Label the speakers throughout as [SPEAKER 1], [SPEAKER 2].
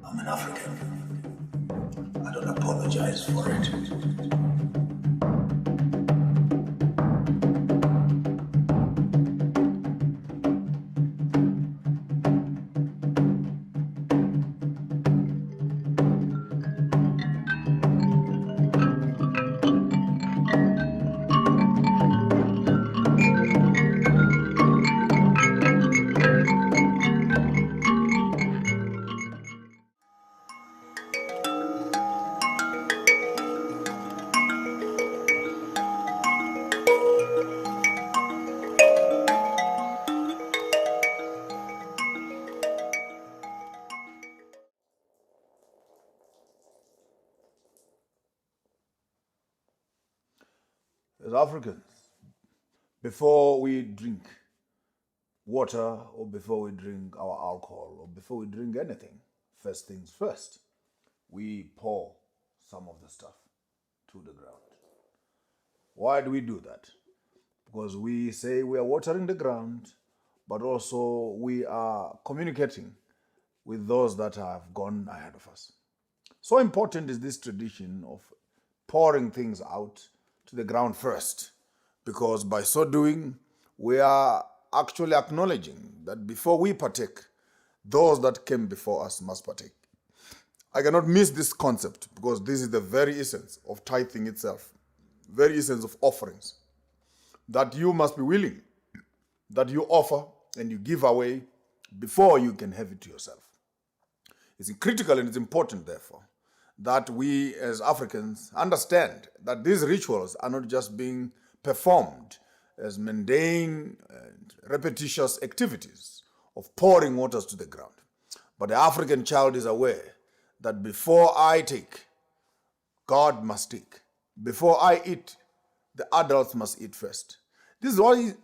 [SPEAKER 1] I'm an African. I don't apologize for it. As Africans, before we drink water or before we drink our alcohol or before we drink anything, first things first, we pour some of the stuff to the ground. Why do we do that? Because we say we are watering the ground, but also we are communicating with those that have gone ahead of us. So important is this tradition of pouring things out to the ground first, because by so doing, we are actually acknowledging that before we partake, those that came before us must partake. I cannot miss this concept because this is the very essence of tithing itself, very essence of offerings, that you must be willing, that you offer and you give away before you can have it to yourself. It's critical and it's important, therefore, that we as Africans understand that these rituals are not just being performed as mundane and repetitious activities of pouring waters to the ground. But the African child is aware that before I take, God must take. Before I eat, the adults must eat first. This is why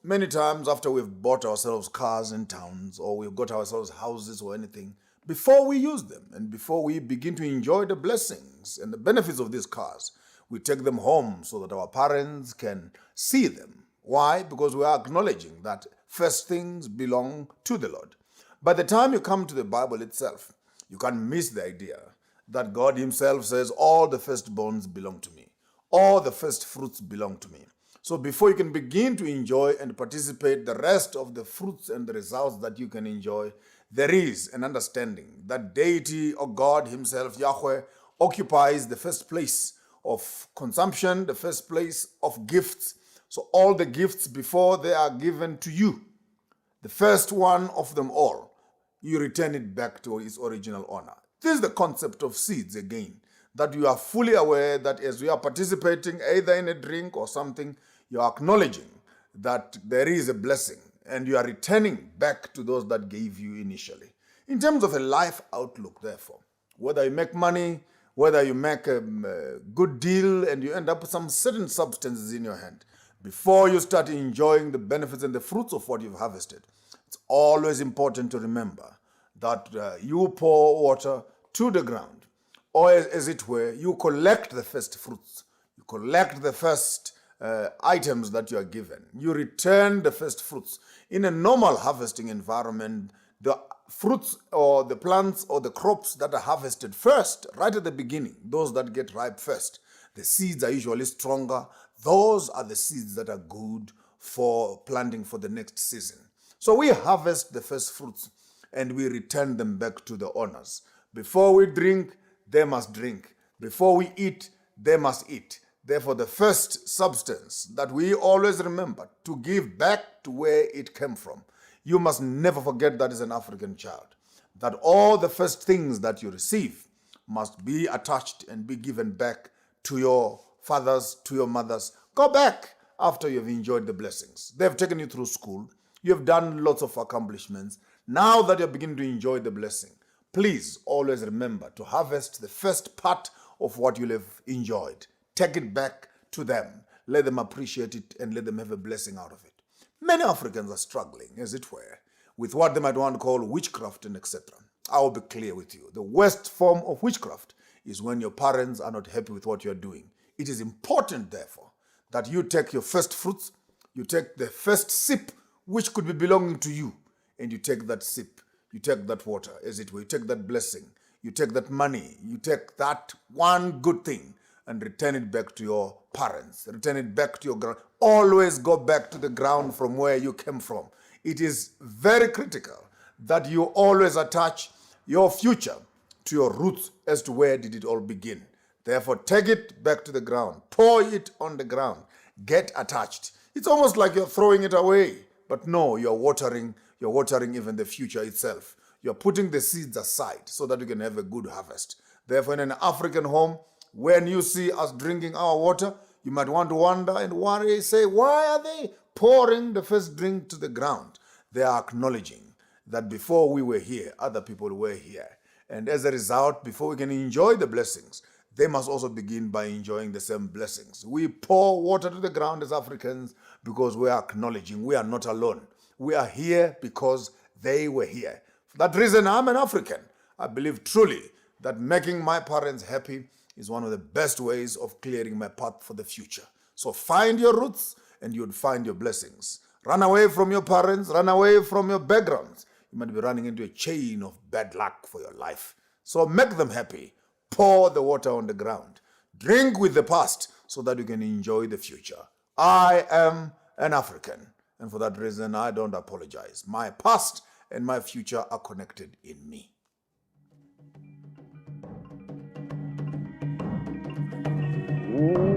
[SPEAKER 1] many times after we've bought ourselves cars in towns or we've got ourselves houses or anything, before we use them and before we begin to enjoy the blessings and the benefits of these cars, we take them home so that our parents can see them. Why? Because we are acknowledging that first things belong to the Lord. By the time you come to the Bible itself, you can't miss the idea that God himself says, all the firstborns belong to me. All the first fruits belong to me. So before you can begin to enjoy and participate the rest of the fruits and the results that you can enjoy, there is an understanding that deity or God himself, Yahweh, occupies the first place of consumption, the first place of gifts. So all the gifts before they are given to you, the first one of them all, you return it back to its original owner. This is the concept of seeds again, that you are fully aware that as we are participating either in a drink or something, you are acknowledging that there is a blessing and you are returning back to those that gave you initially. In terms of a life outlook, therefore, whether you make money, whether you make a good deal and you end up with some certain substances in your hand, before you start enjoying the benefits and the fruits of what you've harvested, it's always important to remember that you pour water to the ground, or as it were, you collect the first fruits, you collect the first items that you are given. You return the first fruits. In a normal harvesting environment, the fruits or the plants or the crops that are harvested first, right at the beginning, those that get ripe first, the seeds are usually stronger. Those are the seeds that are good for planting for the next season. So we harvest the first fruits and we return them back to the owners. Before we drink, they must drink. Before we eat, they must eat. Therefore, the first substance that we always remember to give back to where it came from. You must never forget that as an African child, that all the first things that you receive must be attached and be given back to your fathers, to your mothers. Go back after you've enjoyed the blessings. They've taken you through school. You have done lots of accomplishments. Now that you're beginning to enjoy the blessing, please always remember to harvest the first part of what you'll have enjoyed. Take it back to them. Let them appreciate it and let them have a blessing out of it. Many Africans are struggling, as it were, with what they might want to call witchcraft and etc. I will be clear with you. The worst form of witchcraft is when your parents are not happy with what you're doing. It is important, therefore, that you take your first fruits, you take the first sip, which could be belonging to you, and you take that sip, you take that water, as it were, you take that blessing, You take that money, you take that one good thing and return it back to your parents, return it back to your ground. Always go back to the ground from where you came from. It is very critical that you always attach your future to your roots as to where did it all begin. Therefore, take it back to the ground, pour it on the ground, get attached. It's almost like you're throwing it away, but no, you're watering even the future itself. You're putting the seeds aside so that you can have a good harvest. Therefore, in an African home, when you see us drinking our water, you might want to wonder and worry, say, why are they pouring the first drink to the ground? They are acknowledging that before we were here, other people were here. And as a result, before we can enjoy the blessings, they must also begin by enjoying the same blessings. We pour water to the ground as Africans because we are acknowledging we are not alone. We are here because they were here. For that reason, I'm an African. I believe truly that making my parents happy is one of the best ways of clearing my path for the future. So find your roots and you'd find your blessings. Run away from your parents, run away from your backgrounds. You might be running into a chain of bad luck for your life. So make them happy. Pour the water on the ground. Drink with the past so that you can enjoy the future. I am an African, and for that reason, I don't apologize. My past and my future are connected in me.
[SPEAKER 2] Ooh.